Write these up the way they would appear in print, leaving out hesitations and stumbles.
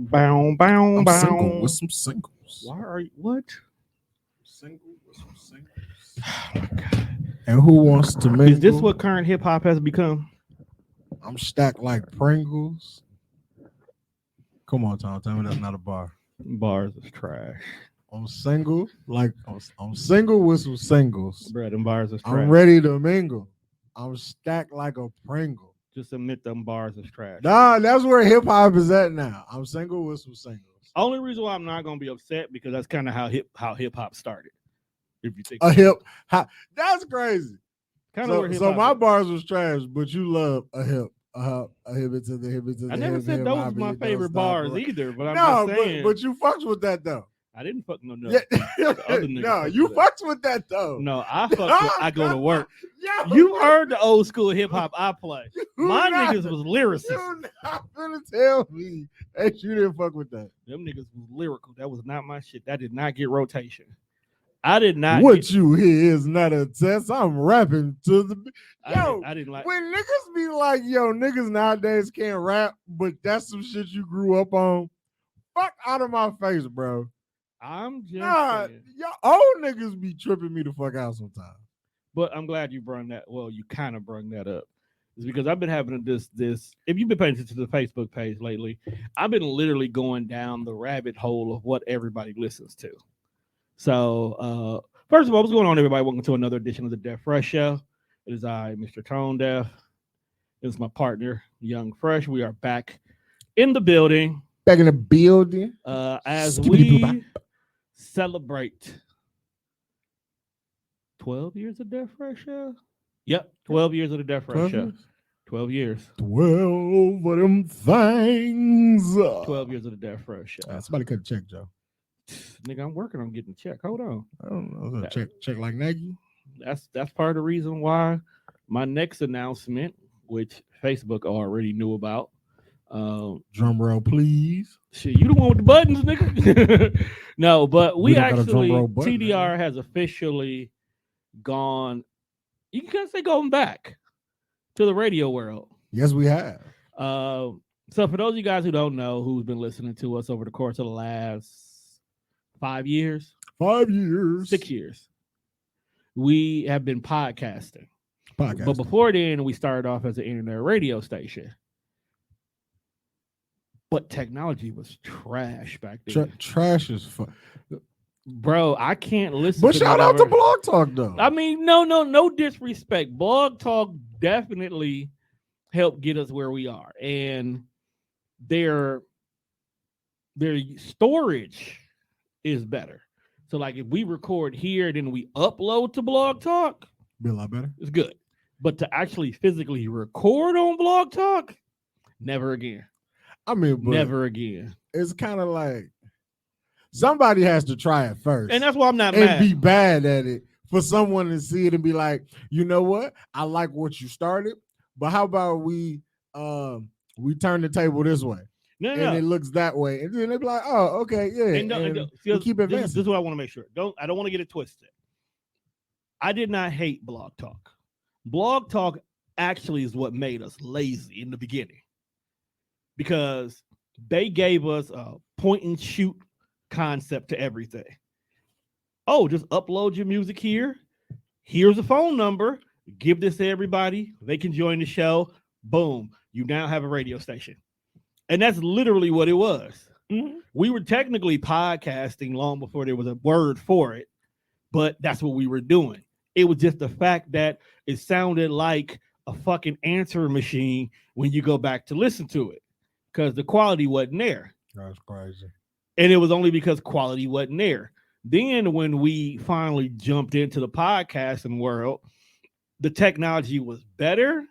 Bow, bow, I'm bow. single with some singles. Why are you what? Single with some singles. And who wants to mingle? Is this what current hip hop has become? I'm stacked like Pringles. Come on, Tom. Tell me that's not a bar. Bars is trash. I'm single, like I'm single with some singles. Bread and bars is trash. I'm ready to mingle. I'm stacked like a Pringle. Just admit them bars is trash. Nah, that's where hip hop is at now. I'm single with some singles. Only reason why I'm not gonna be upset because that's kind of how hip hop started. If you think That's crazy. Kind of So my bars was trash, but you love a hip it to the hip it to the I never said those was my favorite bars either, but I'm no, just saying. but you fucks with that though. I didn't fuck no. Yeah. No, you fucks with that though. No, I fuck with I go to work. You heard the old school hip hop I play. My niggas was lyricists. You're not gonna tell me that you didn't fuck with that. Them niggas was lyrical. That was not my shit. That did not get rotation. I did not. What you hear is not a test. I'm rapping to the I didn't like when niggas be like, yo, niggas nowadays can't rap, but that's some shit you grew up on. Fuck out of my face, bro. I'm just saying. Y'all old niggas be tripping me the fuck out sometimes. But I'm glad you brought that. Well, you kind of brought that up. It's because I've been having this. If you've been paying attention to the Facebook page lately, I've been literally going down the rabbit hole of what everybody listens to. So, first of all, what's going on, everybody? Welcome to another edition of the Deaf Fresh Show. It is I, Mr. Tone Deaf. It's my partner, Young Fresh. We are back in the building. Back in the building. As we celebrate 12 years of Deaf Fresh Show. Yep, 12 years of the Deaf Fresh Show. 12 years. 12 of them things. 12 years of the Deaf Fresh Show. Somebody cut a check, Joe. Nigga, I'm working on getting a check. Hold on. I don't know. Check like Nagy. That's part of the reason why my next announcement, which Facebook already knew about. Drum roll, please. Shit, you the one with the buttons, nigga. No, but we actually button, TDR has officially gone. You can say going back to the radio world. Yes, we have. So for those of you guys who don't know, who's been listening to us over the course of the last 5 years, 6 years, we have been podcasting. But before then, we started off as an internet radio station. But technology was trash back then. Trash is fun. Bro, I can't listen but to shout out to Blog Talk, though. I mean, no disrespect. Blog Talk definitely helped get us where we are. And their storage is better. So, like, if we record here, then we upload to Blog Talk, be a lot better. It's good. But to actually physically record on Blog Talk, never again. I mean, never again. It's kind of like somebody has to try it first. And that's why I'm not and mad. Be bad at it for someone to see it and be like, you know what? I like what you started, but how about we turn the table this way? It looks that way. And then they be like, oh, okay, yeah. And we'll keep advancing. This is what I want to make sure. I don't want to get it twisted. I did not hate Blog Talk. Blog Talk actually is what made us lazy in the beginning. Because they gave us a point and shoot concept to everything. Oh, just upload your music here. Here's a phone number. Give this to everybody. They can join the show. Boom. You now have a radio station. And that's literally what it was. Mm-hmm. We were technically podcasting long before there was a word for it, but that's what we were doing. It was just the fact that it sounded like a fucking answering machine when you go back to listen to it. Because the quality wasn't there. That's crazy. And it was only because quality wasn't there. Then when we finally jumped into the podcasting world, the technology was better,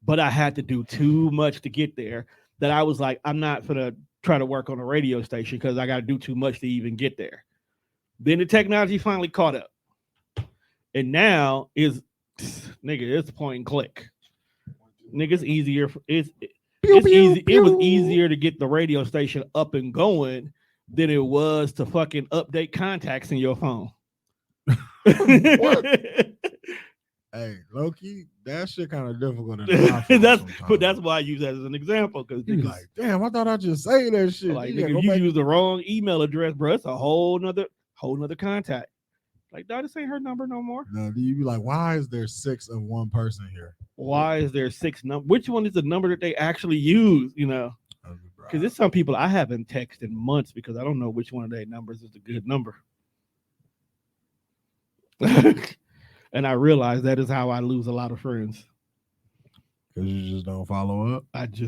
but I had to do too much to get there that I was like, I'm not going to try to work on a radio station because I got to do too much to even get there. Then the technology finally caught up. And now it's point and click. Nigga, it's easier. It's easy. It was easier to get the radio station up and going than it was to fucking update contacts in your phone. Hey, Hey, low-key, that shit kind of difficult. That's why I use that as an example, because you like, damn, I thought I just say that shit. Like, nigga, if you use the wrong email address, bro, it's a whole nother contact. Like, dog, this ain't her number no more. No, you be like, why is there 6 of one person here? Why is there 6 numbers? Which one is the number that they actually use? You know, because there's some people I haven't texted in months because I don't know which one of their numbers is the good number. And I realize that is how I lose a lot of friends. Because you just don't follow up. I don't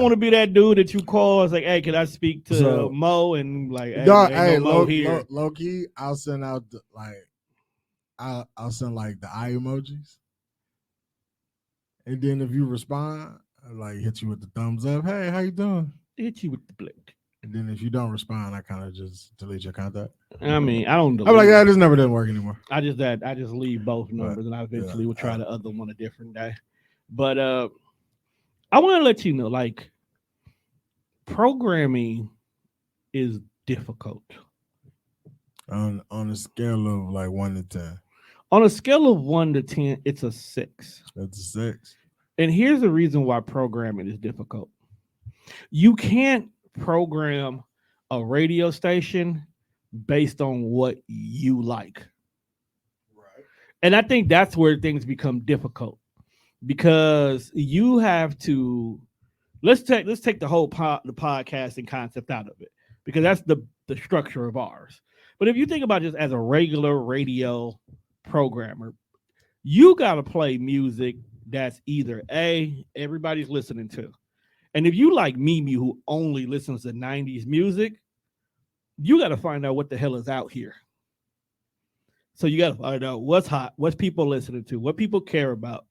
want to be that dude that you call. It's like, hey, can I speak to Mo? And like, hey, Mo here. Low key, I'll send out I'll send like the eye emojis, and then if you respond, I like hit you with the thumbs up. Hey, how you doing? Hit you with the blink. And then if you don't respond, I kind of just delete your contact. I mean, I don't. I'm like, yeah, this number doesn't work anymore. I just leave both numbers, and I eventually will try the other one a different day. But I want to let you know, like, programming is difficult. On a scale of like 1 to 10. On a scale of 1 to 10, it's a 6. That's a 6. And here's the reason why programming is difficult. You can't program a radio station based on what you like. Right. And I think that's where things become difficult, because you have to let's take the whole the podcasting concept out of it, because that's the structure of ours. But if you think about just as a regular radio programmer, you got to play music that's either everybody's listening to. And if you like Mimi, who only listens to 90s music, you got to find out what the hell is out here. So you got to find out what's hot, what's people listening to, what people care about.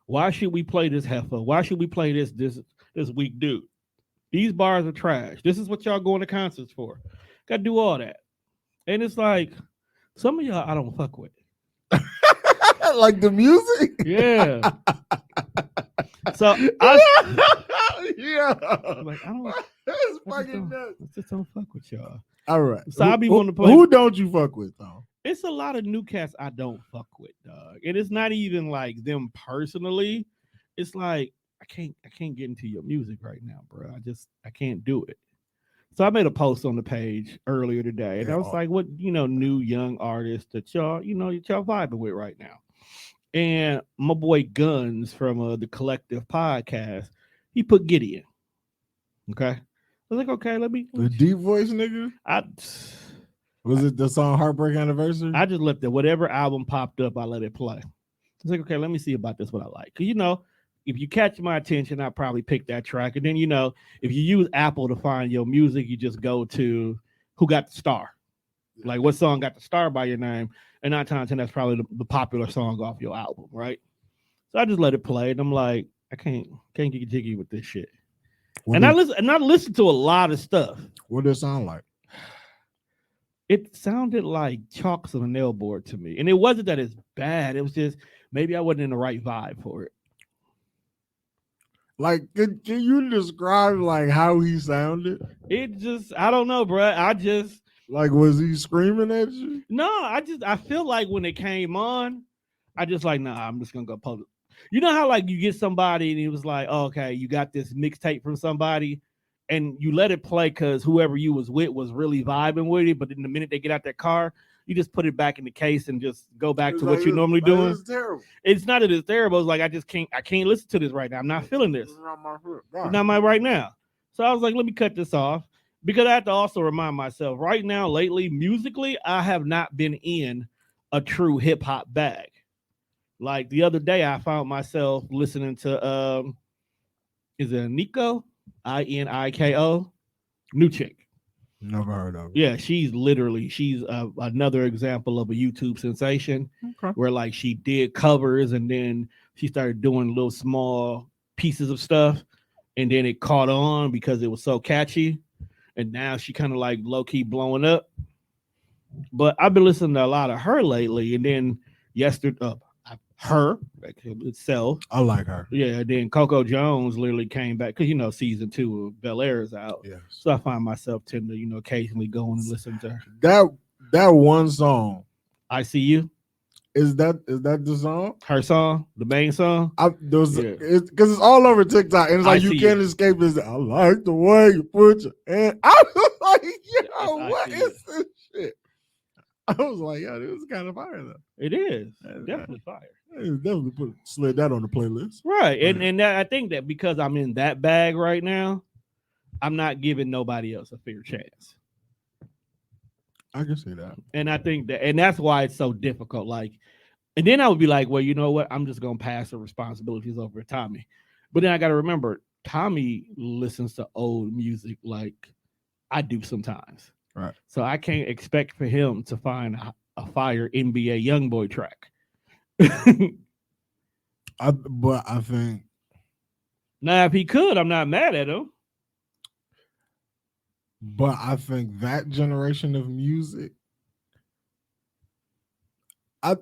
Why should we play this heifer? Why should we play this weak dude? These bars are trash. This is what y'all going to concerts for. Got to do all that. And it's like, some of y'all I don't fuck with. Like the music? Yeah. So I'm like, it's fucking nuts. I just don't fuck with y'all. All right. So I'll be wanting to play. Who don't you fuck with, though? It's a lot of new cats I don't fuck with, dog. And it's not even like them personally. It's like I can't get into your music right now, bro. I can't do it. So I made a post on the page earlier today, and I was like, what, new young artists that y'all vibing with right now. And my boy Guns from the Collective podcast, he put Gideon. Okay. I was like, okay, let me. The deep voice nigga? Was it the song Heartbreak Anniversary? I just left it. Whatever album popped up, I let it play. I was like, okay, let me see about this, what I like. Because, if you catch my attention, I probably pick that track. And then, if you use Apple to find your music, you just go to who got the star. Like, what song got the star by your name? And 9 times 10, that's probably the popular song off your album, right? So I just let it play, and I'm like, I can't get jiggy with this shit. I listen to a lot of stuff. What does it sound like? It sounded like chalks on a nail board to me. And it wasn't that it's bad. It was just maybe I wasn't in the right vibe for it. Like, can you describe like how he sounded? It just, I don't know, bro. Like, was he screaming at you? No, I feel like when it came on, I just like, nah, I'm just gonna go post it. You know how like you get somebody and it was like, oh, okay, you got this mixtape from somebody and you let it play because whoever you was with was really vibing with it, but in the minute they get out that car, you just put it back in the case and just go back to what you're normally doing. It's terrible. It's not that it's terrible. It's like I can't listen to this right now. I'm not feeling this. It's not my right now. So I was like, let me cut this off. Because I have to also remind myself right now, lately, musically, I have not been in a true hip hop bag. Like the other day, I found myself listening to, is it Nico? INIKO? New chick. Never heard of it. Yeah, she's another example of a YouTube sensation where like she did covers and then she started doing little small pieces of stuff and then it caught on because it was so catchy. And now she kind of like low-key blowing up. But I've been listening to a lot of her lately. And then yesterday, her itself. I like her. Yeah, then Coco Jones literally came back because, season 2 of Bel Air is out. Yes. So I find myself tend to, occasionally go and listen to her. That one song I See You. Is that the song? Her song, the main song. Because it's all over TikTok, and it's like you can't escape this. I like the way you put your hand. I was like, yo, what is this shit? I was like, yo, this is kind of fire though. It is definitely fire. Definitely slid that on the playlist. Right, and I think that because I'm in that bag right now, I'm not giving nobody else a fair chance. I can see that. And I think that, and that's why it's so difficult. Like, and then I would be like, well, you know what? I'm just going to pass the responsibilities over to Tommy. But then I got to remember, Tommy listens to old music like I do sometimes. Right. So I can't expect for him to find a fire NBA YoungBoy track. But I think. Now, if he could, I'm not mad at him. But I think that generation of music, I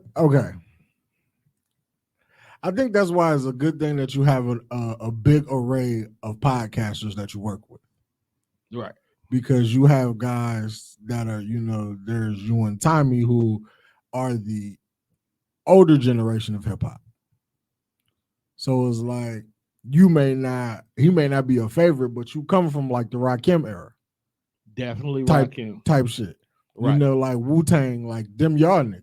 think that's why it's a good thing that you have a big array of podcasters that you work with. Right. Because you have guys that are, there's you and Tommy who are the older generation of hip hop. So it's like he may not be a favorite, but you come from like the Rakim era. Definitely type shit. Right. Like Wu-Tang, like them y'all niggas.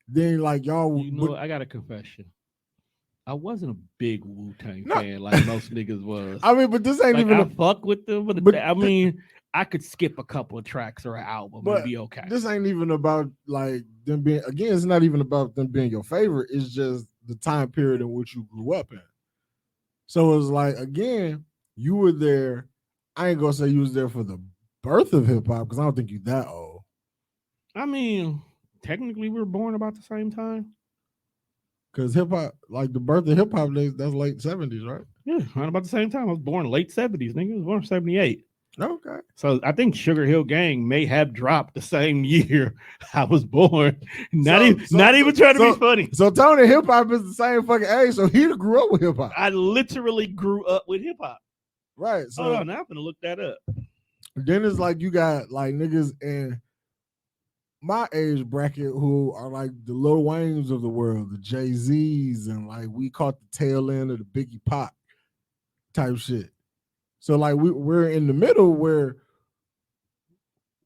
Then like y'all. I got a confession. I wasn't a big Wu-Tang fan like most niggas was. I mean, but this ain't even I fuck with them, but I mean, I could skip a couple of tracks or an album and be okay. This ain't even about like them being, again, it's not even about them being your favorite. It's just the time period in which you grew up in. So it's like, again, you were there. I ain't gonna say you was there for the birth of hip hop because I don't think you that old. I mean, technically we were born about the same time. Because hip hop, like the birth of hip hop, that's late 70s, right? Yeah, right about the same time. I was born late 70s, nigga. I was born in 78. Okay. So I think Sugar Hill Gang may have dropped the same year I was born. Not even trying to be funny. So Tony, hip hop is the same fucking age. So he grew up with hip hop. I literally grew up with hip hop. Right. So hold on, now I'm gonna look that up. Then it's like you got like niggas in my age bracket who are like the Lil Waynes of the world, the Jay-Z's, and like we caught the tail end of the Biggie Pac type shit. So like we're in the middle where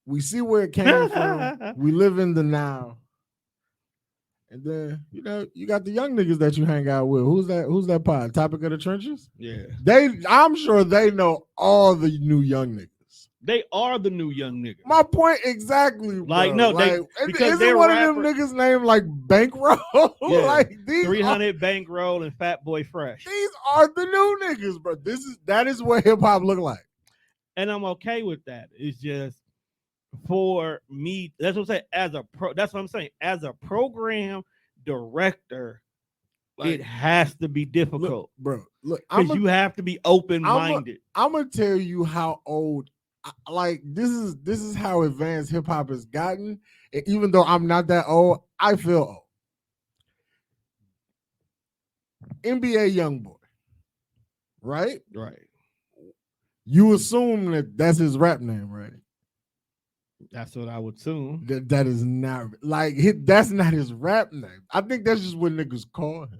we see where it came from. We live in the now. And then, you got the young niggas that you hang out with. Who's that pod? Topic of the Trenches? Yeah. I'm sure they know all the new young niggas. They are the new young niggas. My point exactly. Like, no, because isn't one of them niggas named like Bankroll? Yeah. Like these 300 Bankroll and Fat Boy Fresh. These are the new niggas, bro. That is what hip hop look like. And I'm okay with that. It's just for me, that's what I'm saying. That's what I'm saying. As a program director, like, it has to be difficult, bro. Look, because you have to be open-minded. I'm gonna tell you how old. Like this is how advanced hip hop has gotten. And even though I'm not that old, I feel old. NBA YoungBoy, right? Right. You assume that's his rap name, right? That's what I would assume. That is not like that's not his rap name. I think that's just what niggas call him.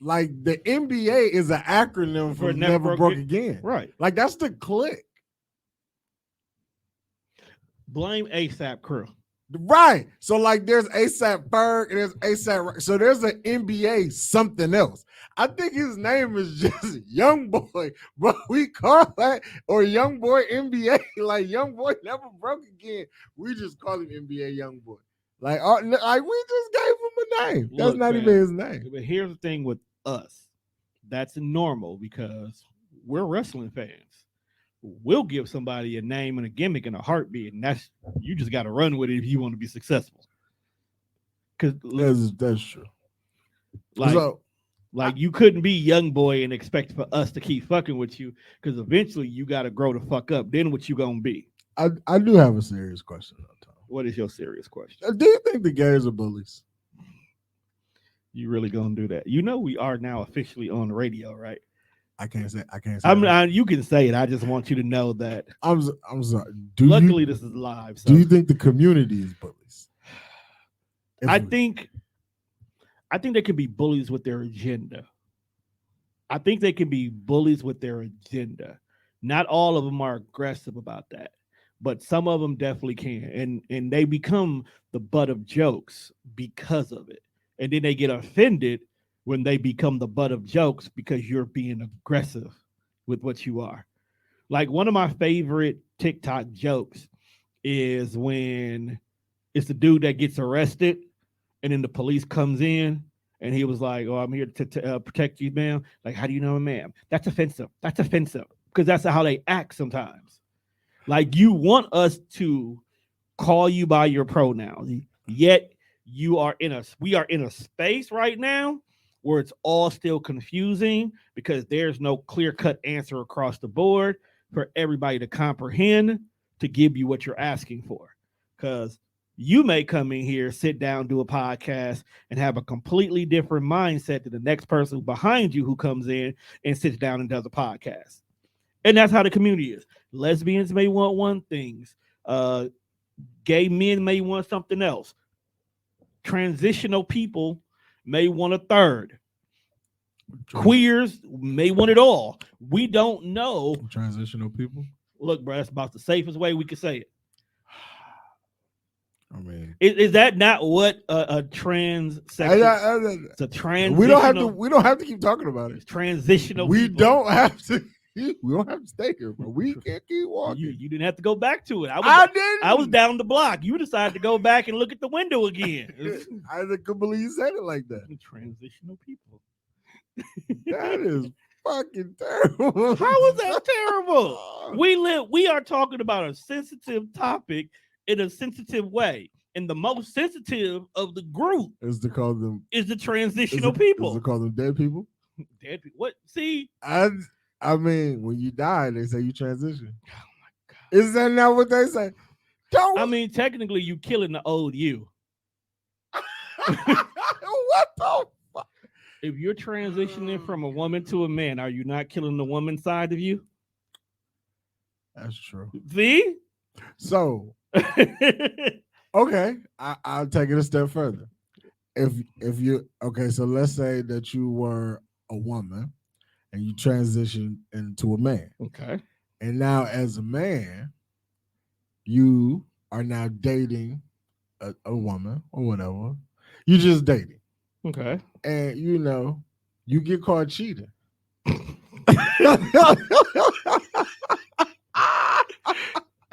Like the NBA is an acronym for Never Broke Again. Right. Like that's the click. Blame ASAP Crew. Right. So like there's ASAP Ferg and there's ASAP. So there's an NBA something else. I think his name is just YoungBoy, but we call that or YoungBoy NBA. Like YoungBoy Never Broke Again. We just call him NBA YoungBoy. Like we just gave him a name. That's not even his name. But here's the thing with us. That's normal because we're wrestling fans. We'll give somebody a name and a gimmick and a heartbeat, and that's you just got to run with it if you want to be successful. Because that's true. Like you couldn't be YoungBoy and expect for us to keep fucking with you, because eventually you got to grow the fuck up. Then what you gonna be? I do have a serious question, though, Tom. What is your serious question? Do you think the gays are bullies? You really gonna do that? You know we are now officially on the radio, right? I can't say. You can say it. I just want you to know that. I'm sorry. Luckily, this is live. So. Do you think the community is bullies? I think they can be bullies with their agenda. I think they can be bullies with their agenda. Not all of them are aggressive about that, but some of them definitely can, and they become the butt of jokes because of it, and then they get offended when they become the butt of jokes because you're being aggressive with what you are. Like one of my favorite TikTok jokes is when it's the dude that gets arrested and then the police comes in and he was like, "Oh, I'm here to protect you, ma'am." Like, "How do you know, ma'am?" That's offensive. That's offensive because that's how they act sometimes. Like you want us to call you by your pronouns, yet we are in a space right now where it's all still confusing because there's no clear-cut answer across the board for everybody to comprehend to give you what you're asking for. Because you may come in here, sit down, do a podcast, and have a completely different mindset than the next person behind you who comes in and sits down and does a podcast. And that's how the community is. Lesbians may want one thing. Gay men may want something else. Transitional people may want a third. Queers may want it all. We don't know. Transitional people. Look, bro, that's about the safest way we can say it. I mean, is that not what a transsexual? It's a transitional. We don't have to keep talking about it. It's transitional. We don't have to. We don't have to stay here, but we can keep walking. You didn't have to go back to it. I didn't. I was down the block. You decided to go back and look at the window again. I couldn't believe you said it like that. Transitional people. That is fucking terrible. How is that terrible? We are talking about a sensitive topic in a sensitive way. And the most sensitive of the group is the transitional people. Is to call them dead people? Dead people. What? See? I mean, when you die, they say you transition. Oh my God. Is that not what they say? I mean, technically, you killing the old you. What the fuck? If you're transitioning from a woman to a man, are you not killing the woman side of you? That's true. See? So, okay, I'll take it a step further. If you so let's say that you were a woman and you transition into a man. Okay. And now as a man, you are now dating a woman or whatever. You just dating. Okay. And you get caught cheating.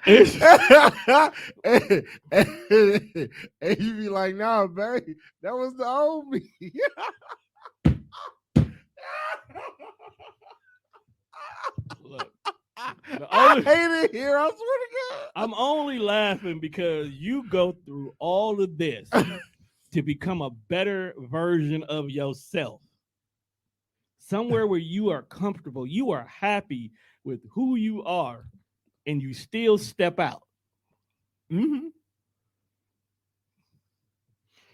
and you be like, "Nah, babe, that was the old me." Look, I hate it here. I swear to God. I'm only laughing because you go through all of this to become a better version of yourself. Somewhere where you are comfortable, you are happy with who you are, and you still step out. Mm-hmm.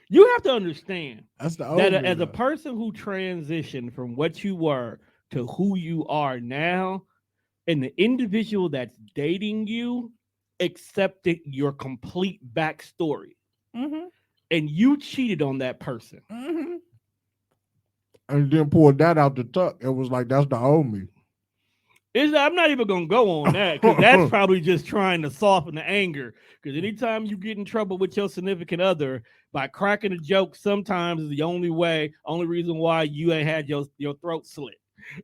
You have to understand that as a person who transitioned from what you were to who you are now, and the individual that's dating you accepted your complete backstory, and you cheated on that person. Mm-hmm. And then pulled that out the tuck. It was like, that's the old me. I'm not even going to go on that because that's probably just trying to soften the anger. Because anytime you get in trouble with your significant other, by cracking a joke sometimes is the only reason why you ain't had your throat slit.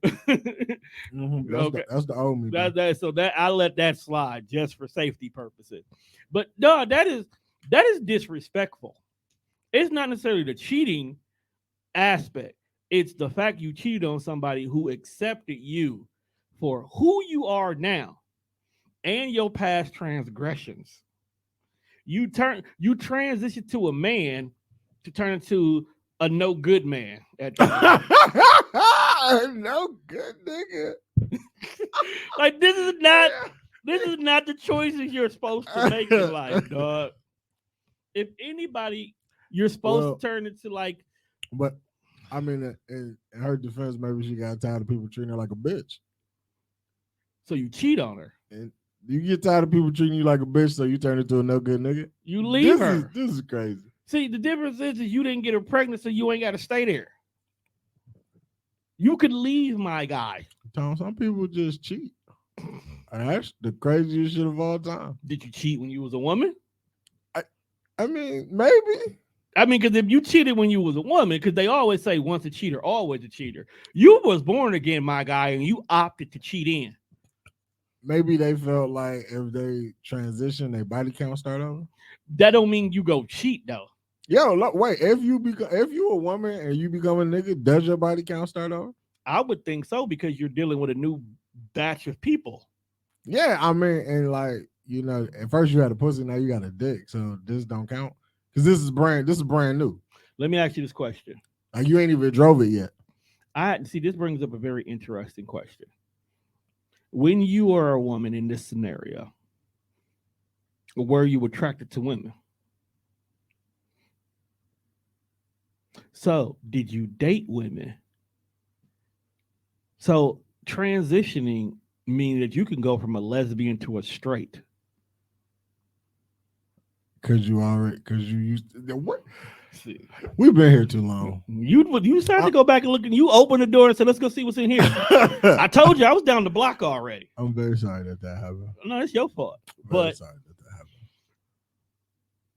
Mm-hmm. That's the old me. So I let that slide just for safety purposes. But no, that is disrespectful. It's not necessarily the cheating aspect. It's the fact you cheated on somebody who accepted you for who you are now and your past transgressions. You transition to a man to turn into a no good man. No good nigga. Like this is not the choices you're supposed to make in life, dog. If anybody, you're supposed to turn into like. But I mean, in her defense, maybe she got tired of people treating her like a bitch. So you cheat on her. And you get tired of people treating you like a bitch, so you turn into a no good nigga. You leave her. This is crazy. See, the difference is you didn't get her pregnant, so you ain't got to stay there. You could leave my guy. Tom, some people just cheat. That's the craziest shit of all time. Did you cheat when you was a woman? I mean, maybe. I mean, because if you cheated when you was a woman, because they always say once a cheater, always a cheater. You was born again, my guy, and you opted to cheat in. Maybe they felt like if they transition, their body count start over. That don't mean you go cheat though. Yo, look, wait. If you a woman and you become a nigga, does your body count start over? I would think so because you're dealing with a new batch of people. Yeah, I mean, and like at first you had a pussy, now you got a dick, so this don't count because this is brand new. Let me ask you this question. Like you ain't even drove it yet. This brings up a very interesting question. When you are a woman in this scenario, were you attracted to women? So, did you date women? So, transitioning means that you can go from a lesbian to a straight. Because you used to, what? See, we've been here too long. You started to go back and look, and you opened the door and said, "Let's go see what's in here." I told you I was down the block already. I'm very sorry that happened. No, it's your fault. But sorry that happened.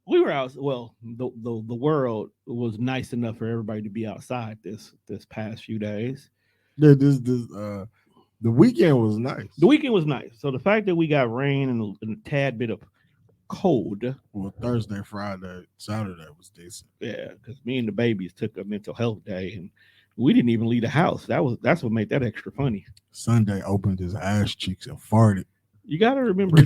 We were out. Well, the world was nice enough for everybody to be outside this past few days. The weekend was nice. The weekend was nice. So the fact that we got rain and a tad bit of cold. Well, Thursday, Friday, Saturday was decent. Yeah, because me and the babies took a mental health day and we didn't even leave the house. That's what made that extra funny. Sunday opened his ass cheeks and farted. You gotta remember,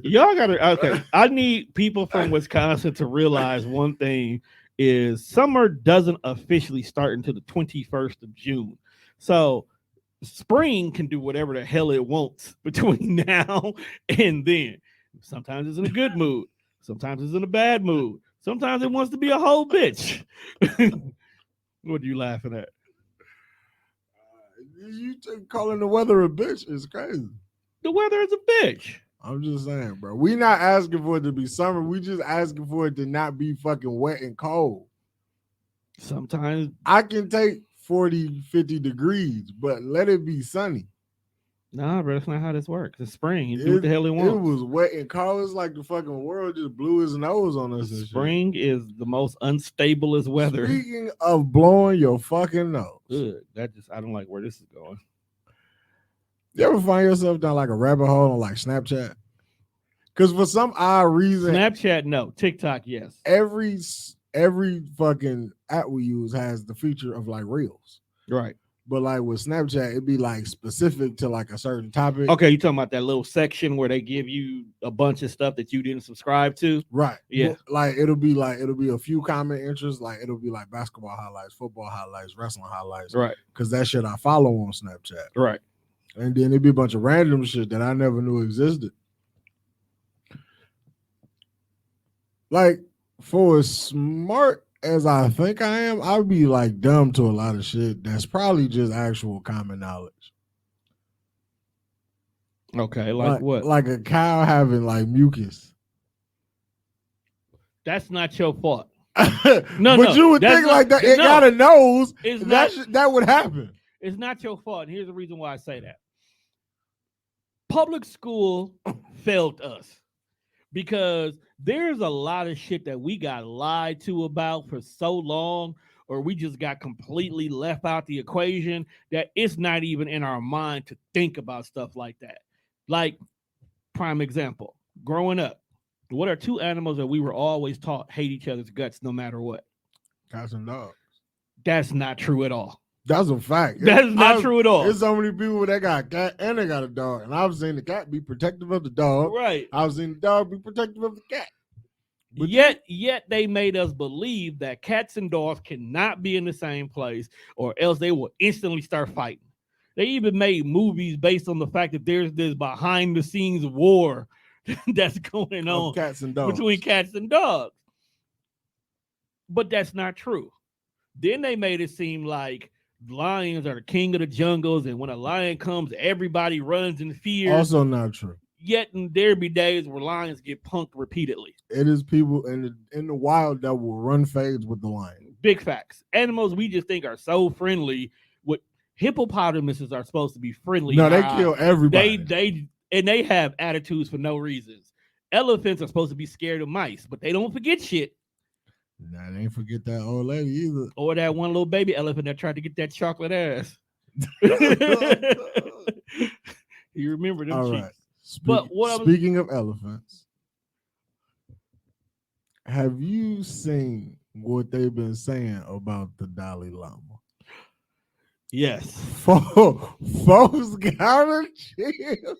y'all gotta. Okay, I need people from Wisconsin to realize one thing: is summer doesn't officially start until the 21st of June. So spring can do whatever the hell it wants between now and then. Sometimes it's in a good mood. Sometimes it's in a bad mood. Sometimes it wants to be a whole bitch. What are you laughing at? You calling the weather a bitch is crazy. The weather is a bitch. I'm just saying, bro. We not asking for it to be summer. We just asking for it to not be fucking wet and cold. Sometimes I can take 40, 50 degrees, but let it be sunny. Nah, bro, that's not how this works. It's spring. You do what the hell it wants. It was wet and cold. It's like the fucking world just blew his nose on us. Spring is the most unstablest weather. Speaking of blowing your fucking nose. Good. I don't like where this is going. You ever find yourself down like a rabbit hole on like Snapchat? Because for some odd reason, Snapchat, no. TikTok, yes. Every fucking app we use has the feature of like reels, right? But like with Snapchat, it'd be like specific to like a certain topic. Okay, you talking about that little section where they give you a bunch of stuff that you didn't subscribe to, right? Yeah, like it'll be a few comment interests, like it'll be like basketball highlights, football highlights, wrestling highlights, right? Because that shit I follow on Snapchat, right? And then it'd be a bunch of random shit that I never knew existed. Like, for as smart as I think I am, I'd be like dumb to a lot of shit that's probably just actual common knowledge. Okay, like what? Like a cow having like mucus. That's not your fault. But you would think like that. It got a nose. That would happen. It's not your fault. And here's the reason why I say that. Public school failed us because there's a lot of shit that we got lied to about for so long, or we just got completely left out the equation that it's not even in our mind to think about stuff like that. Like, prime example, growing up, what are two animals that we were always taught hate each other's guts no matter what? Cats and dogs. That's not true at all. That's a fact. That is not true at all. There's so many people that got a cat and they got a dog. And I've seen the cat be protective of the dog. Right. I've seen the dog be protective of the cat. But yet they made us believe that cats and dogs cannot be in the same place or else they will instantly start fighting. They even made movies based on the fact that there's this behind the scenes war that's going on cats and dogs. Between cats and dogs. But that's not true. Then they made it seem like lions are the king of the jungles, and when a lion comes, everybody runs in fear. Also not true. Yet there be days where lions get punked repeatedly. It is people in the wild that will run fades with the lion. Big facts. Animals we just think are so friendly. What hippopotamuses are supposed to be friendly. No, they kill everybody. They have attitudes for no reasons. Elephants are supposed to be scared of mice, but they don't forget shit. Nah, they ain't forget that old lady either. Or that one little baby elephant that tried to get that chocolate ass. You remember them all cheeks. Right. Speaking of elephants, have you seen what they've been saying about the Dalai Lama? Yes. Folks gotta chill.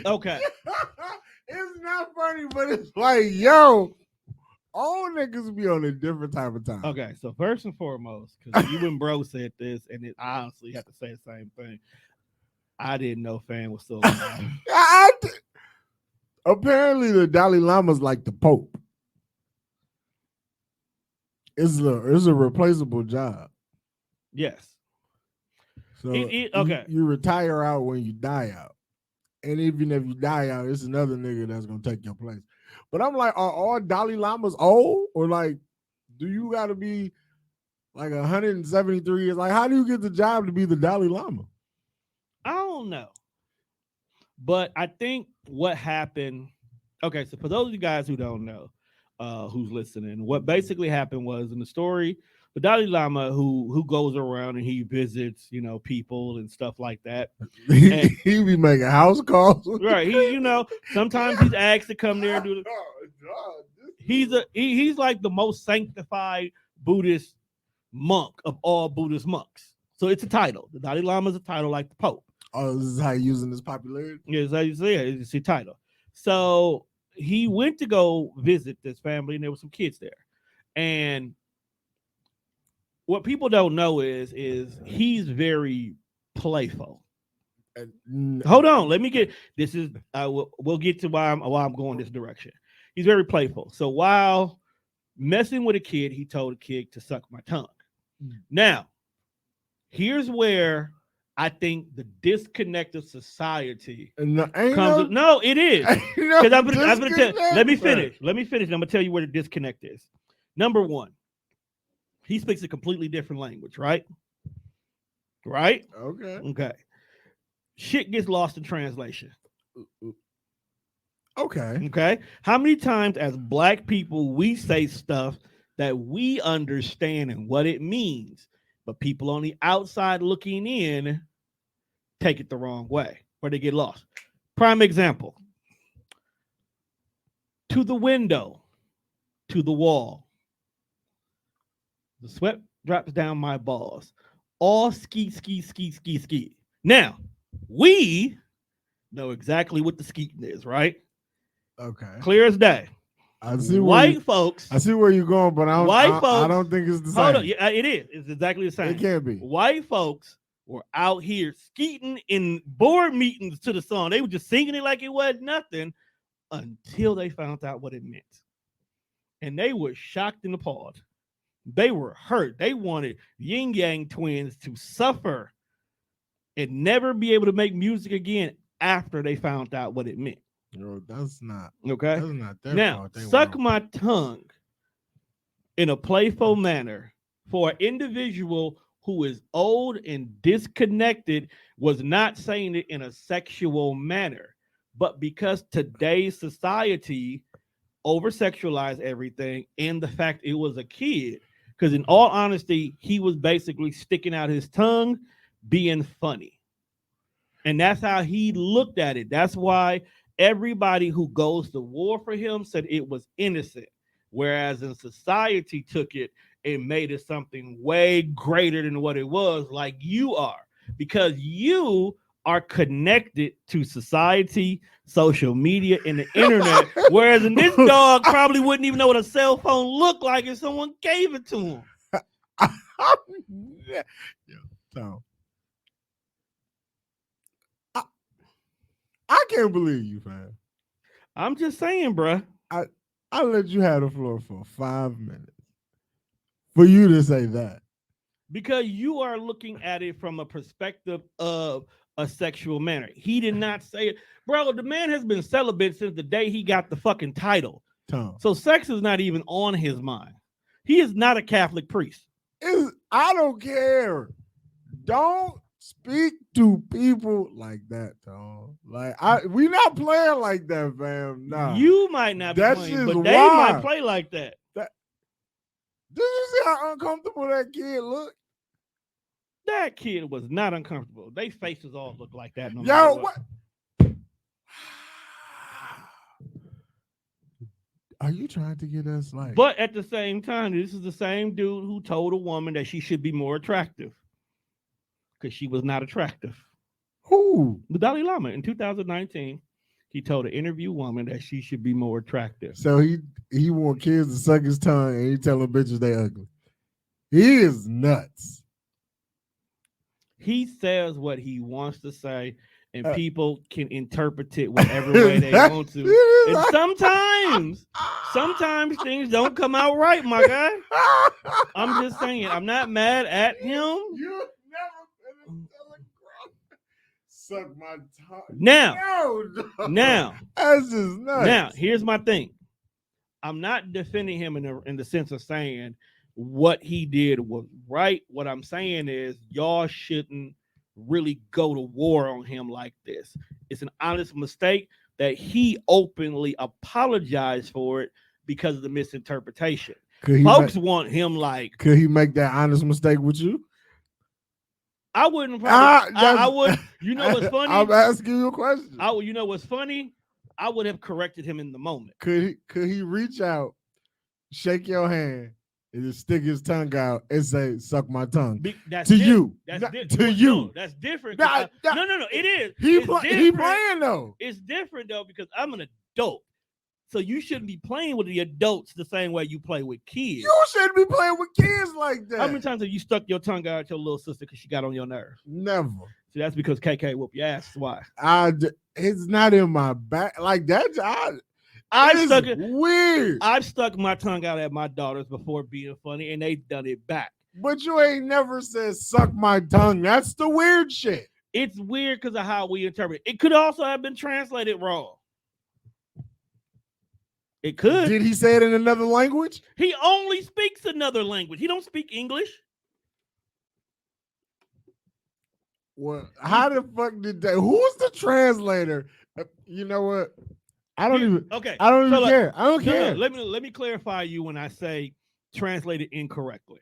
Okay. It's not funny, but it's like, yo, all niggas be on a different type of time. Okay, so first and foremost, because you and bro said this, and I honestly have to say the same thing. I didn't know Fan was still alive. Apparently, the Dalai Lama's like the Pope. It's a replaceable job. Yes. So okay, you retire out when you die out, and even if you die out, it's another nigga that's gonna take your place. But I'm like, are all Dalai Lamas old, or like, do you got to be like 173 years? Like, how do you get the job to be the Dalai Lama? I don't know, but I think what happened. Okay, so for those of you guys who don't know, who's listening, what basically happened was in the story, the Dalai Lama who goes around and he visits, people and stuff like that. And, he be making house calls, right? He, sometimes he's asked to come there and do. He's like the most sanctified Buddhist monk of all Buddhist monks. So it's a title. The Dalai Lama is a title like the Pope. Oh, this is how you're using this popularity? Yeah, that's how you say it. It's a title. So he went to go visit this family, and there were some kids there. And what people don't know is he's very playful. Hold on, let me get this. We'll get to why I'm going this direction. He's very playful. So while messing with a kid, he told a kid to suck my tongue. Now, here's where I think the disconnect of society comes. No, it is. Because I'm gonna tell. Let me finish. I'm gonna tell you where the disconnect is. Number one, he speaks a completely different language, right? Right? Okay. Shit gets lost in translation. Okay. How many times as Black people we say stuff that we understand and what it means, but people on the outside looking in take it the wrong way or they get lost. Prime example. To the window, to the wall. The sweat drops down my balls. All ski. Now, we know exactly what the skeeting is, right? Okay. Clear as day. I see white folks. I see where you're going, but I don't think it's the same. Hold on. Yeah, it is. It's exactly the same. It can't be. White folks were out here skeeting in board meetings to the song. They were just singing it like it was nothing until they found out what it meant. And they were shocked and appalled. They were hurt. They wanted Yin Yang Twins to suffer and never be able to make music again after they found out what it meant. No, that's not. Okay. That's not their now, fault. suck my tongue in a playful manner for an individual who is old and disconnected was not saying it in a sexual manner. But because today's society over-sexualized everything and the fact it was a kid, because in all honesty, he was basically sticking out his tongue, being funny. And that's how he looked at it. That's why everybody who goes to war for him said it was innocent. Whereas in society took it and made it something way greater than what it was, like you are. Because you are connected to society, social media, and the internet. Whereas in this dog probably wouldn't even know what a cell phone looked like if someone gave it to him. So I can't believe you, fam. I'm just saying, bruh. I let you have the floor for 5 minutes for you to say that. Because you are looking at it from a perspective of a sexual manner. He did not say it. Bro, the man has been celibate since the day he got the fucking title. Tom. So sex is not even on his mind. He is not a Catholic priest. I don't care. Don't speak to people like that, Tom. Like we not playing like that, fam. Nah. You might not be playing, but they might play like that. Did you see how uncomfortable that kid looked? That kid was not uncomfortable. They faces all look like that. No Yo, what? Are you trying to get us like? But at the same time, this is the same dude who told a woman that she should be more attractive because she was not attractive. Who? The Dalai Lama in 2019. He told an interview woman that she should be more attractive. So he want kids to suck his tongue and he telling bitches they ugly. He is nuts. He says what he wants to say, and people can interpret it whatever way they want to. And sometimes things don't come out right, my guy. I'm just saying, I'm not mad at him. You never been suck my tongue. Now, that's just nuts. Now, here's my thing. I'm not defending him in the sense of saying what he did was right. What I'm saying is y'all shouldn't really go to war on him like this. It's an honest mistake that he openly apologized for it because of the misinterpretation. Folks want him like. Could he make that honest mistake with you? I wouldn't. I would. You know what's funny? I'm asking you a question. You know what's funny? I would have corrected him in the moment. Could he reach out, shake your hand, and just stick his tongue out and say, "Suck my tongue"? That's to different. you. That's to you. No, that's different. No, it is. He playing though. It's different though because I'm an adult. So you shouldn't be playing with the adults the same way you play with kids. You shouldn't be playing with kids like that. How many times have you stuck your tongue out at your little sister because she got on your nerves? Never. See, that's because KK whooped your ass. Why? It's not in my back like that. Weird. I've stuck my tongue out at my daughters before being funny, and they've done it back. But you ain't never said "suck my tongue." That's the weird shit. It's weird because of how we interpret it. It could also have been translated wrong. It could. Did he say it in another language? He only speaks another language. He don't speak English. Well, how the fuck did that? Who's the translator? You know what? I don't even care. I don't care. Let me clarify you when I say translated incorrectly.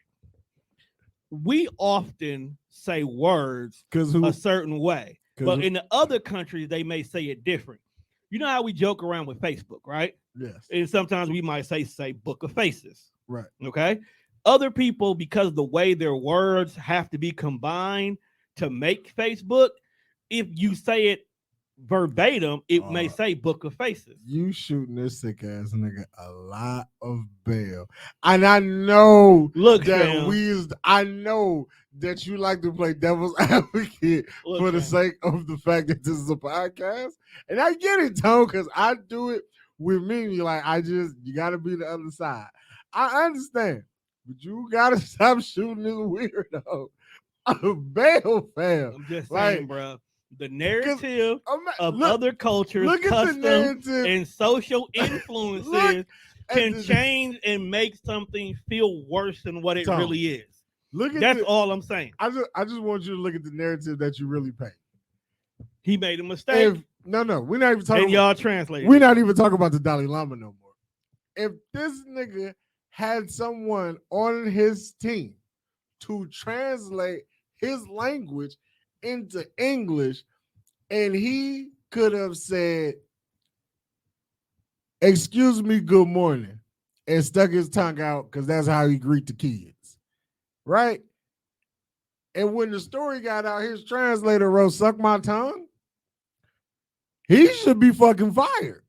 We often say words a certain way, but in the other countries they may say it different. You know how we joke around with Facebook, right? Yes. And sometimes we might say Book of Faces. Right. Okay. Other people, because the way their words have to be combined to make Facebook, if you say it verbatim, it may say Book of Faces. You shooting this sick ass nigga a lot of bail. And I know I know that you like to play devil's advocate for the sake of the fact that this is a podcast. And I get it, Tone, because I do it with me. Like, you gotta be the other side. I understand, but you gotta stop shooting this weirdo. Bail, fam. I'm just saying, bro. The narrative of other cultures, customs, and social influences can change and make something feel worse than what it really is. That's all I'm saying. I just want you to look at the narrative that you really paint. He made a mistake. We're not even talking. And y'all translate. We're not even talking about the Dalai Lama no more. If this nigga had someone on his team to translate his language into English, and he could have said, "Excuse me, good morning," and stuck his tongue out because that's how he greet the kids, right? And when the story got out, his translator wrote "suck my tongue." He should be fucking fired.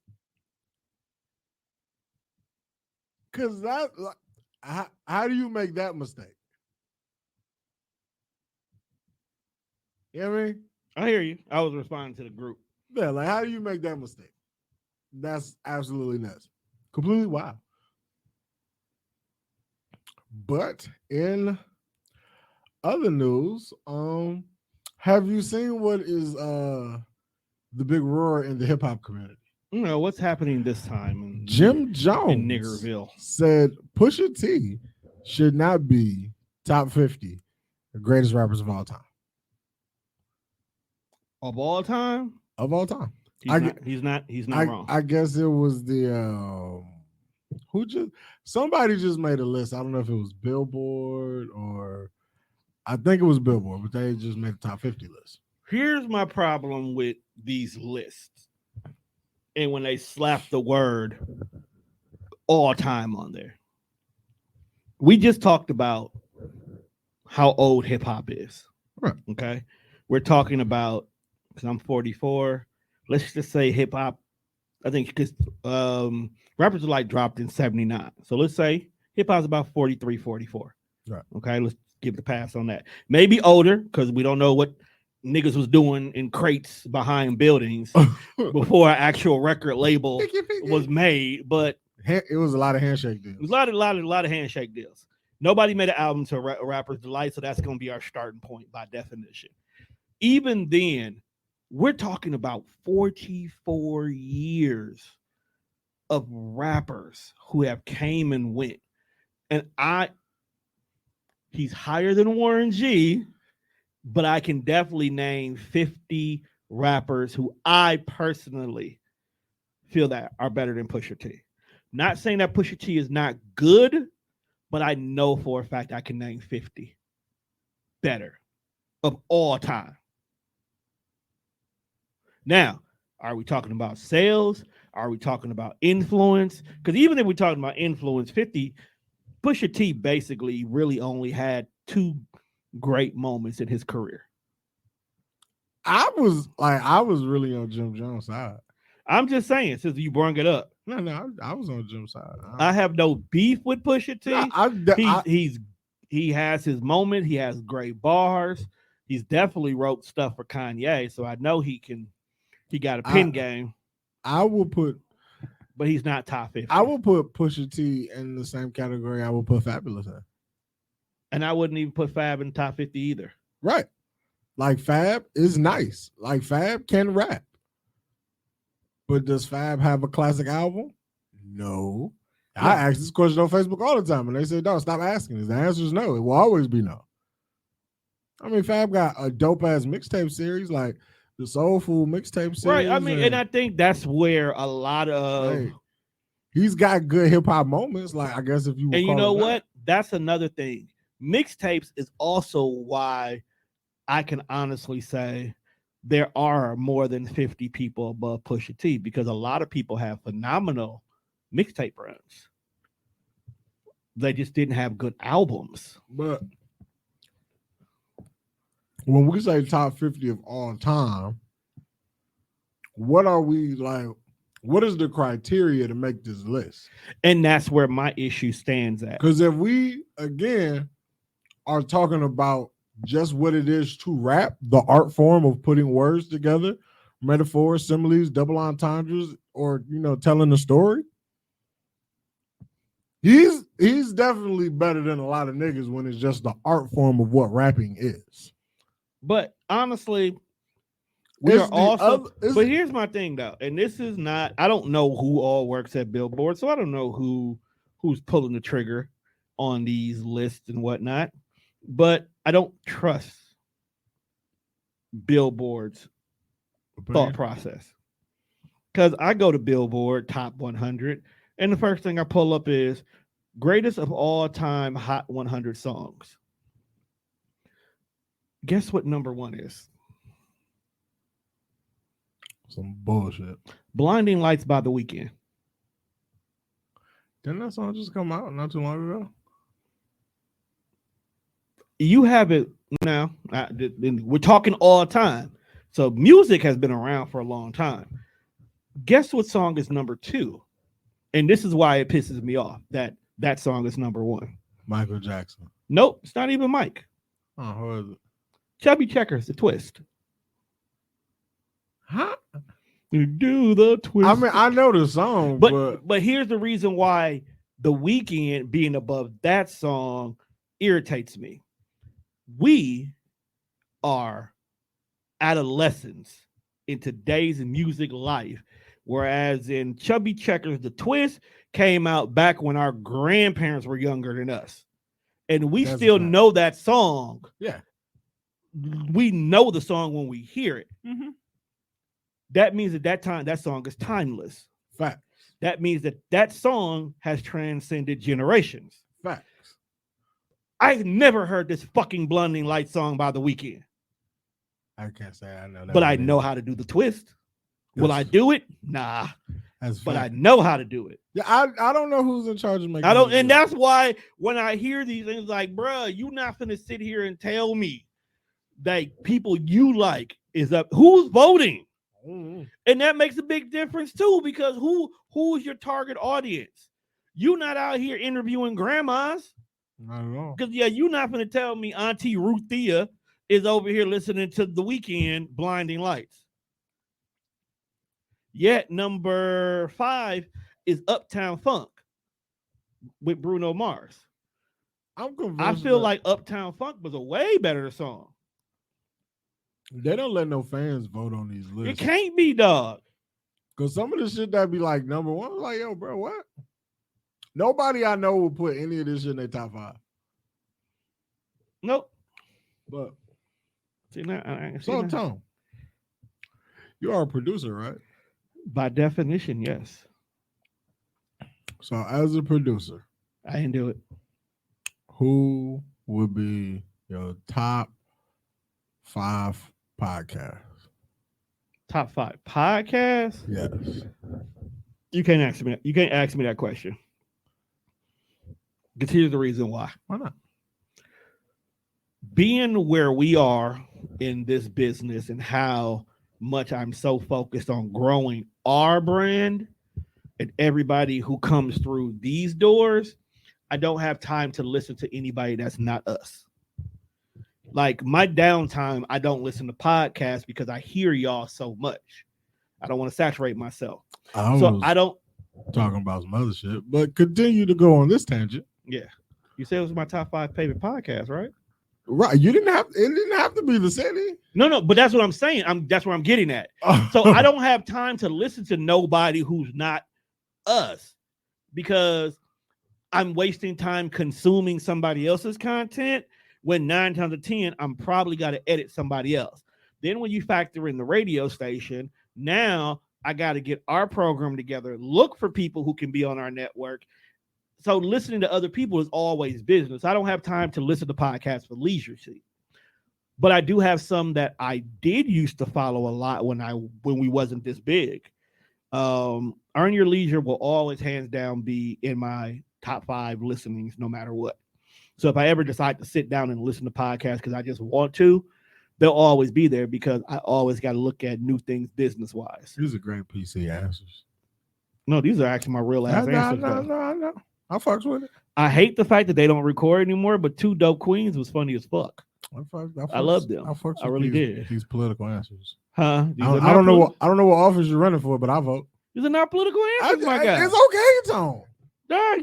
Cause how do you make that mistake? You know what I mean? I hear you. I was responding to the group. Yeah, like how do you make that mistake? That's absolutely nuts. Completely wild. But in other news, have you seen what is the big roar in the hip hop community? You know what's happening this time. Jim Jones in Niggerville said Pusha T should not be top 50 the greatest rappers of all time. Of all time? Of all time. He's not wrong. I guess it was the somebody just made a list. I don't know if it was Billboard or I think it was Billboard, but they just made the top 50 list. Here's my problem with these lists. And when they slap the word all time on there. We just talked about how old hip hop is. Right. Okay. We're talking about, because I'm 44, let's just say hip hop, I think because rappers are like dropped in 79. So let's say hip hop's about 43, 44. Right. Okay. Let's give the pass on that. Maybe older, because we don't know what niggas was doing in crates behind buildings before an actual record label was made, but it was a lot of handshake deals. It was a lot of handshake deals. Nobody made an album to a rapper's delight, so that's going to be our starting point by definition. Even then, we're talking about 44 years of rappers who have came and went, and he's higher than Warren G. But I can definitely name 50 rappers who I personally feel that are better than Pusha T. Not saying that Pusha T is not good, but I know for a fact I can name 50 better of all time. Now, are we talking about sales? Are we talking about influence? Because even if we're talking about influence, Pusha T basically really only had 2 great moments in his career. I was really on Jim Jones' side. I'm just saying, since you brought it up. No, I was on Jim's side. I have no beef with Pusha T. He has his moment. He has great bars. He's definitely wrote stuff for Kanye, so I know he got a pen game. I will put, but he's not top 50. I will put Pusha T in the same category I will put Fabulous in. And I wouldn't even put Fab in top 50 either. Right. Like Fab is nice. Like Fab can rap. But does Fab have a classic album? No. I ask this question on Facebook all the time, and they say, "No, stop asking this." The answer is no. It will always be no. I mean, Fab got a dope-ass mixtape series, like the Soul Food mixtape series. Right. I mean, and I think that's where a lot of... he's got good hip-hop moments, like I guess if you... And you know what? That's another thing. Mixtapes is also why I can honestly say there are more than 50 people above Pusha T, because a lot of people have phenomenal mixtape runs. They just didn't have good albums. But when we say top 50 of all time, what are we like? What is the criteria to make this list? And that's where my issue stands at. Because if we, again, are talking about just what it is to rap, the art form of putting words together, metaphors, similes, double entendres, or telling a story, he's definitely better than a lot of niggas when it's just the art form of what rapping is. But honestly, but here's my thing though, and this is not, I don't know who all works at Billboard, so I don't know who's pulling the trigger on these lists and whatnot. But I don't trust Billboard's thought process, because I go to Billboard Top 100, and the first thing I pull up is greatest of all time Hot 100 songs. Guess what number 1 is? Some bullshit. Blinding Lights by The Weeknd. Didn't that song just come out not too long ago? You have it now. We're talking all time. So music has been around for a long time. Guess what song is number 2? And this is why it pisses me off that song is number 1. Michael Jackson. Nope, it's not even Mike. Oh, who is it? Chubby Checkers, The Twist. Huh? You do the twist. I mean, I know the song, but here's the reason why The Weeknd being above that song irritates me. we are adolescents in today's music life, whereas in Chubby Checkers, the twist came out back when our grandparents were younger than us, and we still know that song. Yeah, we know the song when we hear it. Mm-hmm. That means at that time that song is timeless. Facts. That means that song has transcended generations. Facts. I've never heard this fucking Blinding Lights song by The Weeknd. I can't say I know that, but I know how to do the twist. Will I do it? Nah. But I know how to do it. Yeah, I don't know who's in charge of making. I don't, and that's why when I hear these things, like, bruh, you're not gonna sit here and tell me that people you like is up. Who's voting? Mm-hmm. And that makes a big difference too, because who is your target audience? You're not out here interviewing grandmas. Not at all. Because you're not gonna tell me Auntie Ruthia is over here listening to The Weeknd Blinding Lights. Yet number 5 is Uptown Funk with Bruno Mars. I'm convinced. I feel like Uptown Funk was a way better song. They don't let no fans vote on these lists. It can't be, dog. Because some of the shit that be like number 1, like, yo, bro, what? Nobody I know will put any of this shit in their top 5. Nope. But see that? So Tom, you are a producer, right? By definition, yes. So as a producer, I didn't do it. Who would be your top 5 podcasts? Top 5 podcasts? Yes. You can't ask me that. You can't ask me that question. Because here's the reason why. Why not? Being where we are in this business and how much I'm so focused on growing our brand and everybody who comes through these doors, I don't have time to listen to anybody that's not us. Like my downtime, I don't listen to podcasts because I hear y'all so much. I don't want to saturate myself. I don't talking about some other shit, but continue to go on this tangent. Yeah. You said it was my top 5 favorite podcasts, right? Right. It didn't have to be the city. No, but that's what I'm saying. That's where I'm getting at. So I don't have time to listen to nobody who's not us because I'm wasting time consuming somebody else's content when 9 times out of 10, I'm probably got to edit somebody else. Then when you factor in the radio station, now I got to get our program together, look for people who can be on our network. So listening to other people is always business. I don't have time to listen to podcasts for leisure. See, but I do have some that I did used to follow a lot when we wasn't this big. Earn Your Leisure will always hands down be in my top 5 listenings, no matter what. So if I ever decide to sit down and listen to podcasts because I just want to, they'll always be there because I always got to look at new things business wise. These are great PC answers. No, these are actually my real ass answers. No. I fucks with it. I hate the fact that they don't record anymore, but 2 Dope Queens was funny as fuck. I love them. I really did. These political answers. Huh? I don't know what office you're running for, but I vote. These are not political answers, my guy. It's okay, Tom. Dog,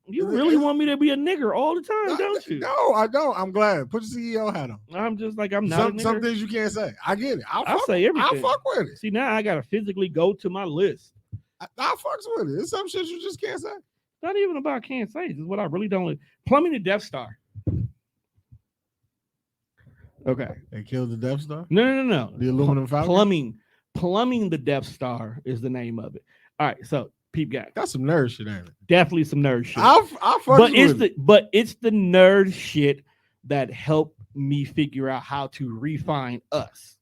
you really want me to be a nigger all the time, don't you? No, I don't. I'm glad. Put your CEO hat on. I'm just like, I'm not. Some things you can't say. I get it. I'll say everything. I fuck with it. See, now I gotta physically go to my list. I fucks with it. It's some shit you just can't say. Not even about can't say. This is what I really don't. Plumbing the Death Star. Okay. They killed the Death Star? No. The aluminum Falcon? Plumbing the Death Star is the name of it. All right, so peep gang. That's some nerd shit, ain't it? Definitely some nerd shit. But it's the nerd shit that helped me figure out how to refine us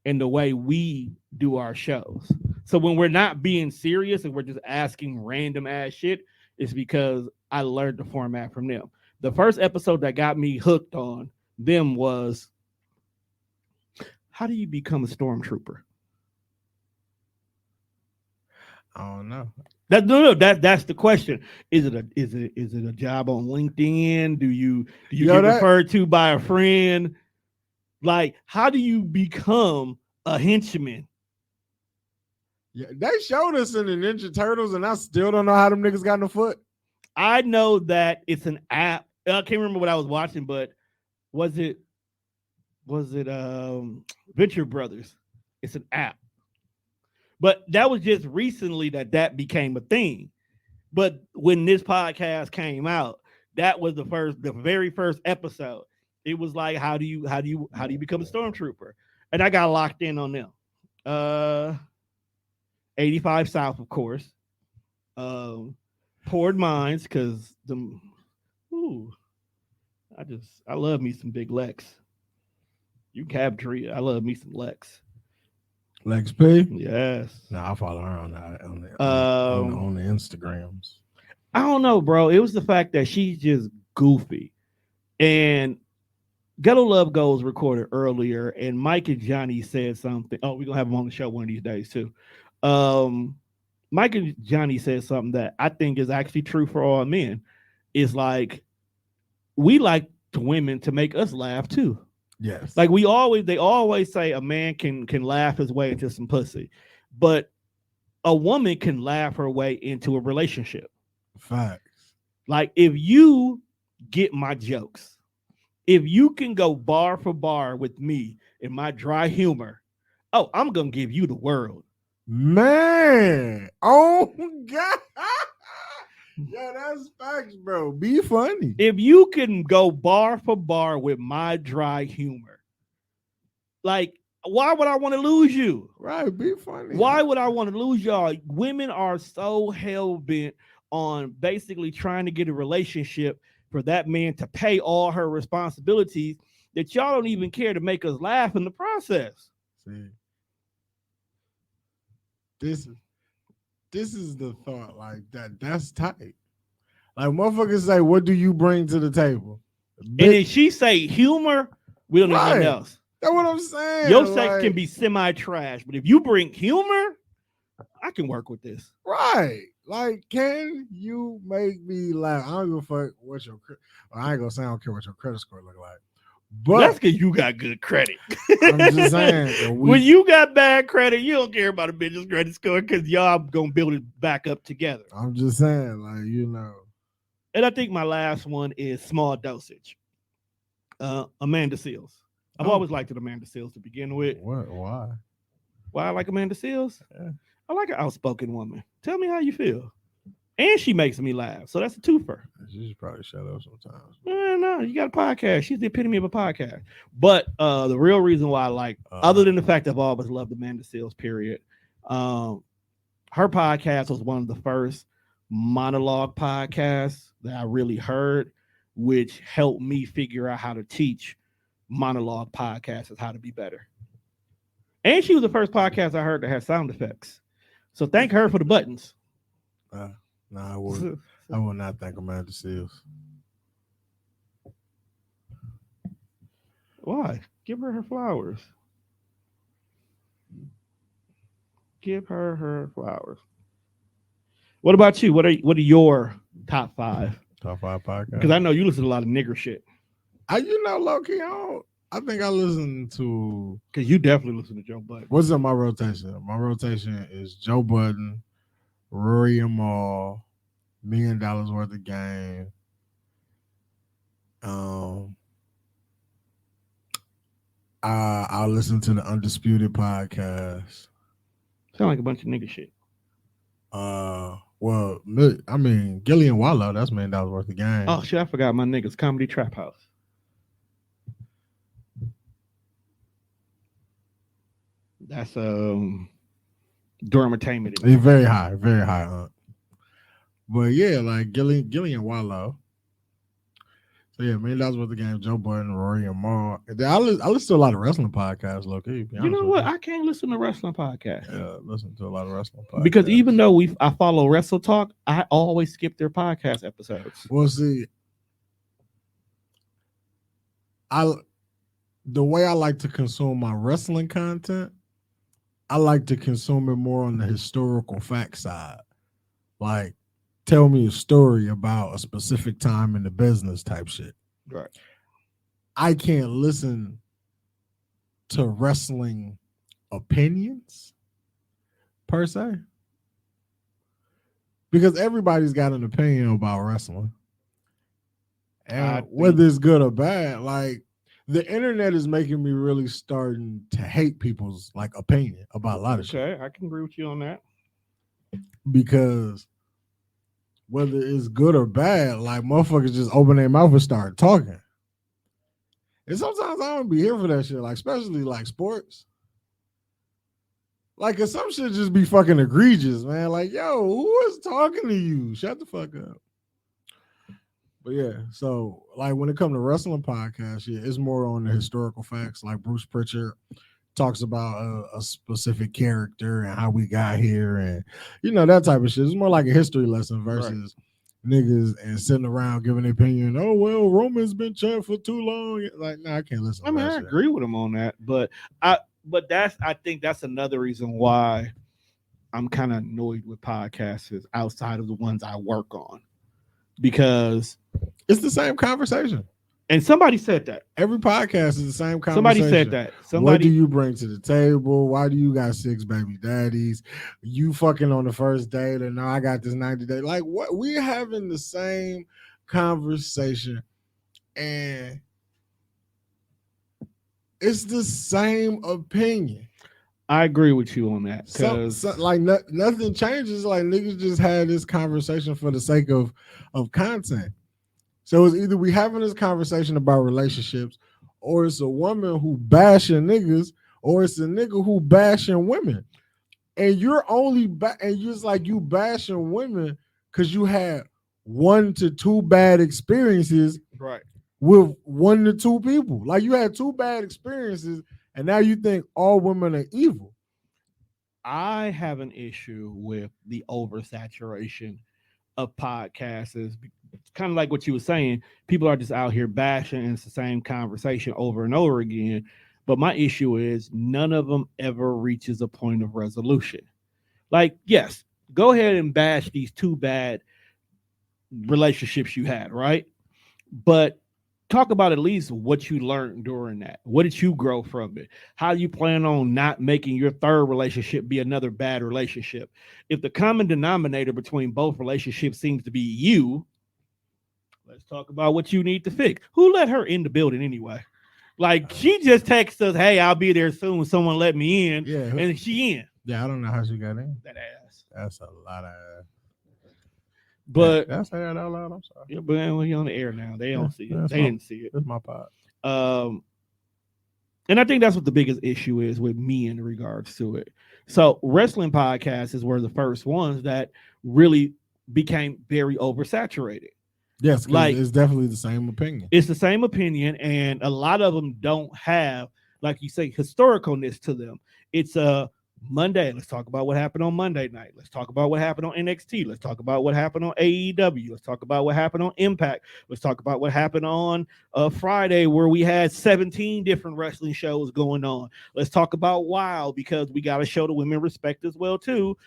and the way we do our shows. So when we're not being serious and we're just asking random ass shit, it's because I learned the format from them. The first episode that got me hooked on them was, how do you become a stormtrooper? I don't know. That's the question. Is it a job on LinkedIn? Do you get referred to by a friend? Like, how do you become a henchman? Yeah, they showed us in the Ninja Turtles, and I still don't know how them niggas got in the foot. I know that it's an app. I can't remember what I was watching, but Was it Venture Brothers? It's an app. But that was just recently that became a thing. But when this podcast came out, that was the very first episode. It was like, how do you become a stormtrooper? And I got locked in on them. 85 South, of course. Poured Minds, because I love me some Big Lex. You can Tree. I love me some Lex. Lex P? Yes. No, I follow her on the Instagrams. I don't know, bro. It was the fact that she's just goofy. And Ghetto Love Goes recorded earlier, and Mike and Johnny said something. Oh, we're going to have them on the show one of these days, too. Mike and Johnny said something that I think is actually true for all men. It's like, we like the women to make us laugh, too. Yes. Like they always say a man can laugh his way into some pussy, but a woman can laugh her way into a relationship. Facts. Like, if you get my jokes, if you can go bar for bar with me in my dry humor, oh, I'm gonna give you the world. Man. Oh God. Yeah, that's facts, bro. Be funny. If you can go bar for bar with my dry humor, like, why would I want to lose you? Right, be funny. Why would I want to lose y'all? Women are so hell-bent on basically trying to get a relationship for that man to pay all her responsibilities that y'all don't even care to make us laugh in the process. See, this is the thought, like that's tight. Like, motherfuckers say, what do you bring to the table? And then she say humor, we don't need nothing else. That's what I'm saying. Your sex can be semi-trash, but if you bring humor, I can work with this. Right. Like, can you make me laugh? I don't give a fuck what I ain't gonna say I don't care what your credit score look like. But that's because you got good credit. I'm just saying. When you got bad credit, you don't care about a business credit score because y'all gonna build it back up together. I'm just saying, like, you know. And I think my last one is Small Dosage. Amanda Seales. I've always liked Amanda Seales to begin with. What? Why? Why I like Amanda Seales? Yeah. I like an outspoken woman. Tell me how you feel. And she makes me laugh. So that's a twofer. She should probably shut up sometimes. No, you got a podcast. She's the epitome of a podcast. But the real reason why I like, other than the fact I've always loved Amanda Seales, period, her podcast was one of the first monologue podcasts that I really heard, which helped me figure out how to teach monologue podcasts how to be better. And she was the first podcast I heard that had sound effects. So thank her for the buttons. No, I would not thank Amanda Seales. Why? Give her flowers. Give her flowers. What about you? What are your top five? Top five podcasts? Because I know you listen to a lot of nigger shit. Low-key, I think I listen to... Because you definitely listen to Joe Budden. What's in my rotation? My rotation is Joe Budden, Rory and Mal, $1 Million Worth of Game. I'll listen to the Undisputed podcast. Sound like a bunch of nigga shit. Well, I mean, Gillian Wallow, that's $1 Million Worth of Game. Oh shit, I forgot my niggas. Comedy Trap House. That's Dormitainment. It's very high. But yeah, like Gillian Wallow. So yeah, $1 Million Worth of Game, Joe Budden, Rory and Mal. I listen to a lot of wrestling podcasts, low-key. You know what? I can't listen to wrestling podcasts. Yeah, listen to a lot of wrestling podcasts. Because even though I follow Wrestle Talk, I always skip their podcast episodes. Well, see, the way I like to consume my wrestling content, I like to consume it more on the historical fact side. Like, tell me a story about a specific time in the business type shit. Right. I can't listen to wrestling opinions per se. Because everybody's got an opinion about wrestling. And whether it's good or bad, like, the internet is making me really starting to hate people's like opinion about a lot of shit. Okay, I can agree with you on that. Because whether it's good or bad, like motherfuckers just open their mouth and start talking. And sometimes I don't be here for that shit, like especially like sports. Like, cause some shit just be fucking egregious, man. Like, yo, who is talking to you? Shut the fuck up. But yeah, so like when it comes to wrestling podcasts, yeah, it's more on the historical facts. Like Bruce Pritchard talks about a specific character and how we got here, and you know that type of shit. It's more like a history lesson versus niggas and sitting around giving an opinion. Oh well, Roman's been champ for too long. Like, nah, I can't listen. I mean, I agree with him on that, but I think that's another reason why I'm kind of annoyed with podcasts outside of the ones I work on, because it's the same conversation. And somebody said that every podcast is the same conversation. Somebody said that. What do you bring to the table? Why do you got 6 baby daddies? You fucking on the first date, and now I got this 90 day. Like, what? We're having the same conversation, and it's the same opinion. I agree with you on that. Like nothing changes. Like niggas just had this conversation for the sake of content. So it's either we having this conversation about relationships, or it's a woman who bashing niggas, or it's a nigga who bashing women. And you're only and you're just like you bashing women because you had 1 to 2 bad experiences with 1 to 2 people. Like you had 2 bad experiences, and now you think all women are evil. I have an issue with the oversaturation of podcasts. It's kind of like what you were saying. People are just out here bashing, and it's the same conversation over and over again. But my issue is none of them ever reaches a point of resolution. Like, yes, go ahead and bash these 2 bad relationships you had, right? But talk about at least what you learned during that. What did you grow from it? How you plan on not making your 3rd relationship be another bad relationship? If the common denominator between both relationships seems to be you, let's talk about what you need to fix. Who let her in the building anyway? Like, she just texted us, hey, I'll be there soon. Someone let me in. Yeah. And she in. Yeah, I don't know how she got in. That ass. That's a lot of ass. But did I say that out loud? I'm sorry. Yeah, but we're on the air now. They don't see it. They didn't see it. That's my part. And I think that's what the biggest issue is with me in regards to it. So wrestling podcasts were the first ones that really became very oversaturated. Yes, like it's definitely the same opinion. It's the same opinion, and a lot of them don't have, like you say, historicalness to them. It's a Monday. Let's talk about what happened on Monday night. Let's talk about what happened on NXT. Let's talk about what happened on AEW. Let's talk about what happened on Impact. Let's talk about what happened on Friday, where we had 17 different wrestling shows going on. Let's talk about WOW, because we got to show the women respect as well too.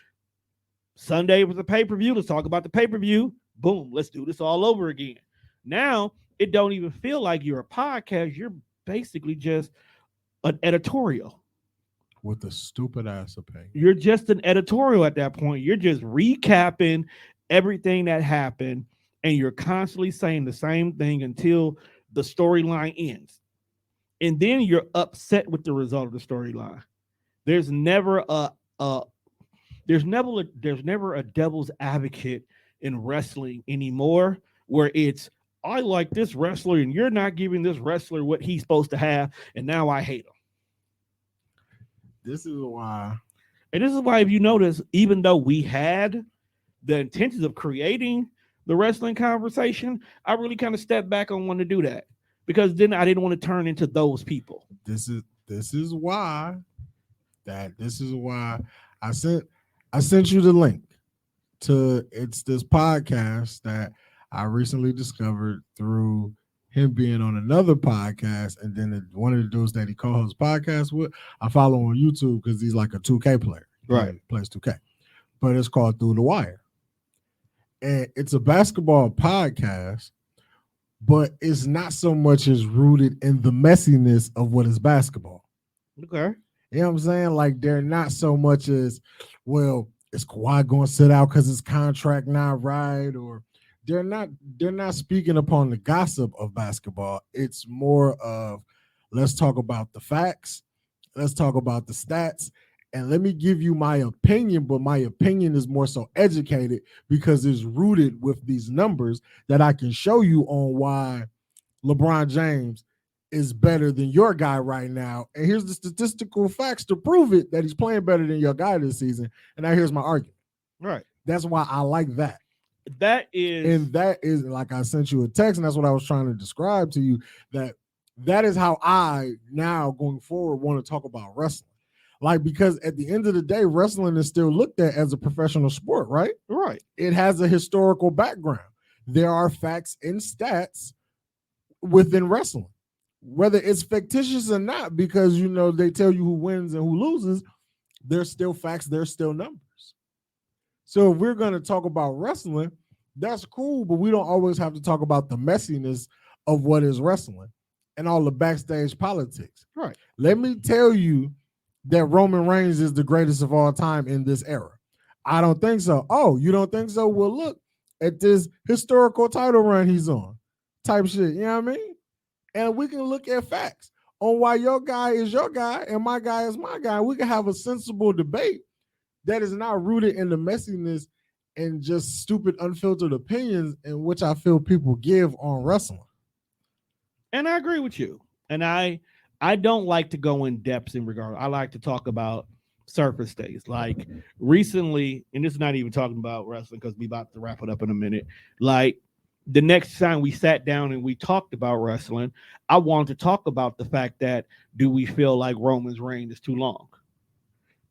Sunday was a pay-per-view. Let's talk about the pay-per-view. Boom, let's do this all over again. Now, it don't even feel like you're a podcast. You're basically just an editorial. With a stupid ass opinion. You're just an editorial at that point. You're just recapping everything that happened, and you're constantly saying the same thing until the storyline ends. And then you're upset with the result of the storyline. There's never a devil's advocate in wrestling anymore, where it's, I like this wrestler and you're not giving this wrestler what he's supposed to have, and now I hate him. This is why if you notice, even though we had the intentions of creating the wrestling conversation, I really kind of stepped back on wanting to do that, because then I didn't want to turn into those people. This is why I sent you the link to this podcast that I recently discovered through him being on another podcast, and then one of the dudes that he co-hosts podcast with, I follow on YouTube because he's like a 2K player. Right. He plays 2K. But it's called Through the Wire. And it's a basketball podcast, but it's not so much as rooted in the messiness of what is basketball. Okay. You know what I'm saying? Like, they're not so much as, well, is Kawhi going to sit out because his contract not right? Or they're not speaking upon the gossip of basketball. It's more of Let's talk about the facts. Let's talk about the stats. And let me give you my opinion, but my opinion is more so educated because it's rooted with these numbers that I can show you on why LeBron James is better than your guy right now. And here's the statistical facts to prove it that he's playing better than your guy this season. And now here's my argument. Right. That's why I like that. That is like I sent you a text, and that's what I was trying to describe to you. That is how I now going forward want to talk about wrestling. Like, because at the end of the day, wrestling is still looked at as a professional sport, right? Right. It has a historical background. There are facts and stats within wrestling, whether it's fictitious or not, because, you know, they tell you who wins and who loses. There's still facts. There's still numbers. So if we're going to talk about wrestling, that's cool, but we don't always have to talk about the messiness of what is wrestling and all the backstage politics. Right. Let me tell you that Roman Reigns is the greatest of all time in this era. I don't think so. Oh, you don't think so? Well, look at this historical title run he's on, type shit. You know what I mean? And we can look at facts on why your guy is your guy and my guy is my guy. We can have a sensible debate that is not rooted in the messiness and just stupid, unfiltered opinions in which I feel people give on wrestling. And I agree with you. And I don't like to go in depth in regard. I like to talk about surface things. Like recently, and this is not even talking about wrestling because we about to wrap it up in a minute. Like the next time we sat down and we talked about wrestling, I wanted to talk about the fact that do we feel like Roman's reign is too long?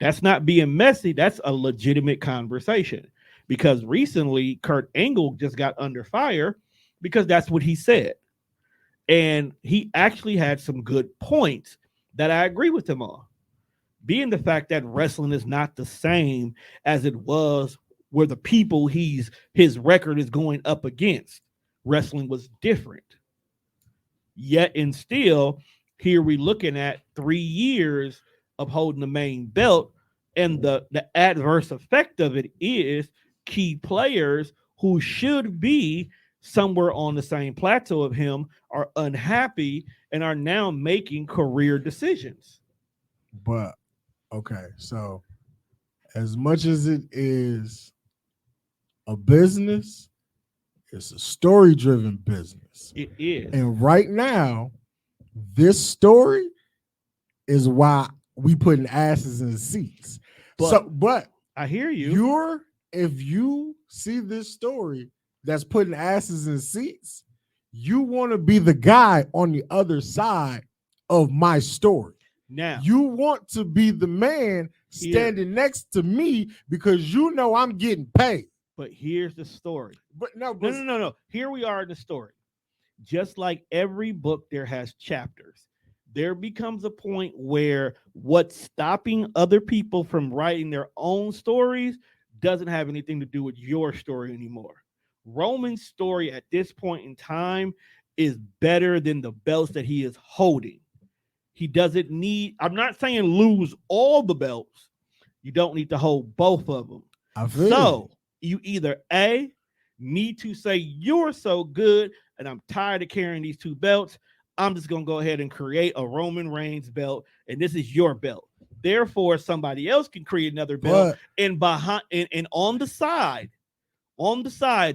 That's not being messy. That's a legitimate conversation. Because recently, Kurt Angle just got under fire because that's what he said. And he actually had some good points that I agree with him on. Being the fact that wrestling is not the same as it was where the people his record is going up against. Wrestling was different. Yet and still, here we're looking at 3 years of holding the main belt, and the adverse effect of it is key players who should be somewhere on the same plateau of him are unhappy and are now making career decisions. But okay, so as much as it is a business, it's a story-driven business. It is. And right now, this story is why we putting asses in seats. But I hear you. If you see this story that's putting asses in seats, you want to be the guy on the other side of my story. Now, you want to be the man standing next to me because you know I'm getting paid. But here's the story. But no. Here we are in the story. Just like every book, there has chapters. There becomes a point where what's stopping other people from writing their own stories doesn't have anything to do with your story anymore. Roman's story at this point in time is better than the belts that he is holding. He doesn't need, I'm not saying lose all the belts. You don't need to hold both of them. So you either A, need to say you're so good and I'm tired of carrying these two belts. I'm just going to go ahead and create a Roman Reigns belt, and this is your belt. Therefore, somebody else can create another belt, and behind and on the side,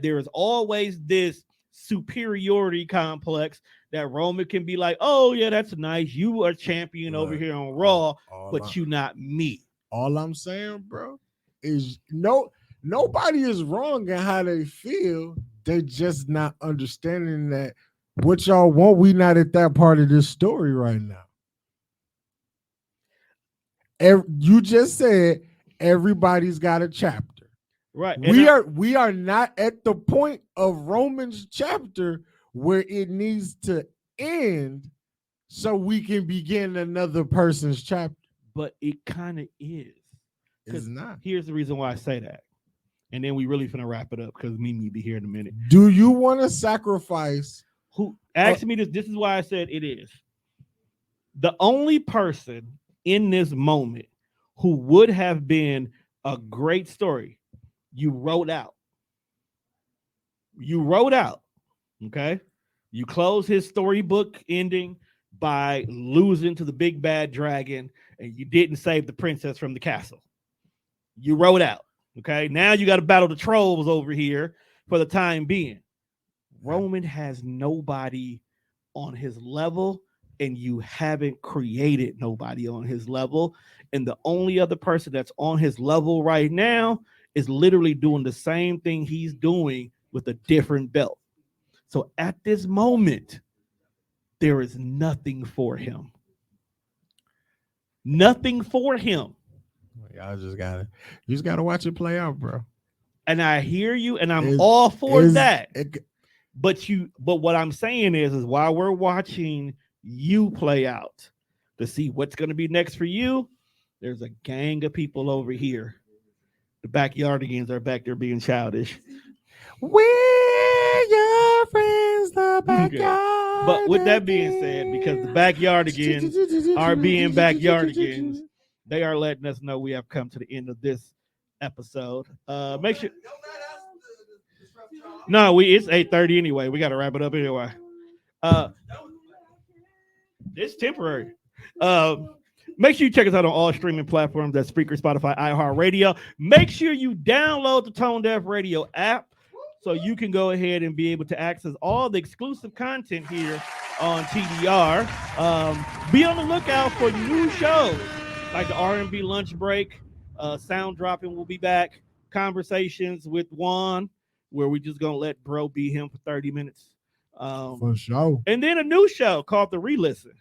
there is always this superiority complex that Roman can be like, oh yeah, that's nice. You are champion over here on Raw, but you not me. All I'm saying, bro, is nobody is wrong in how they feel. They just not understanding that what y'all want, we not at that part of this story right now. You just said everybody's got a chapter. Right. We are not at the point of Roman's chapter where it needs to end so we can begin another person's chapter. But it kind of is. It's not. Here's the reason why I say that. And then we really finna wrap it up because Mimi be here in a minute. Do you want to sacrifice? Who asked me this? This is why I said it is. The only person in this moment who would have been a great story, you wrote out. Okay? You close his storybook ending. by losing to the big bad dragon, and you didn't save the princess from the castle. You rode out. Okay, now you got to battle the trolls over here for the time being. Roman has nobody on his level, and you haven't created nobody on his level. And the only other person that's on his level right now is literally doing the same thing he's doing with a different belt. So at this moment, there is nothing for him. Nothing for him. Y'all you just gotta watch it play out, bro. And I hear you, and I'm all for that. But what I'm saying is while we're watching you play out to see what's going to be next for you, there's a gang of people over here. The backyardigans are back there being childish. We're your friends, the backyard. But with that being said, because the backyardigans are being backyardigans, they are letting us know we have come to the end of this episode. Make sure. No, it's 8:30 anyway. We got to wrap it up anyway. It's temporary. Make sure you check us out on all streaming platforms. That's Spreaker, Spotify, iHeartRadio. Make sure you download the Tone Deaf Radio app so you can go ahead and be able to access all the exclusive content here on TDR. Be on the lookout for new shows like the R&B Lunch Break. Sound Dropping will be back. Conversations with Juan, where we just gonna let bro be him for 30 minutes. For sure. And then a new show called The Re-Listen,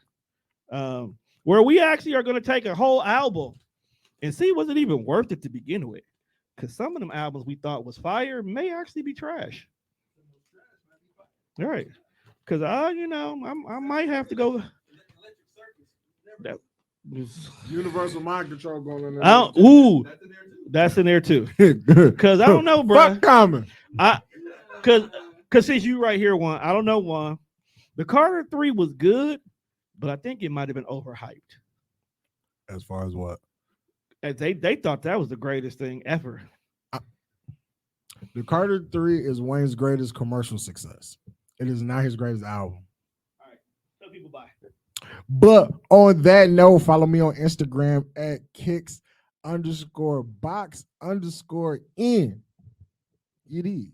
where we actually are gonna take a whole album and see was it even worth it to begin with. Because some of them albums we thought was fire may actually be trash. All right. Because I might have to go. Universal Mind Control going in there. That's in there too. Because I don't know, bro. Fuck comment. Because since you right here, Juan, I don't know, Juan. The Carter 3 was good, but I think it might have been overhyped. As far as what? They thought that was the greatest thing ever. The Carter 3 is Wayne's greatest commercial success. It is not his greatest album. All right. Tell people bye. But on that note, follow me on Instagram at kicks_box_in. It is.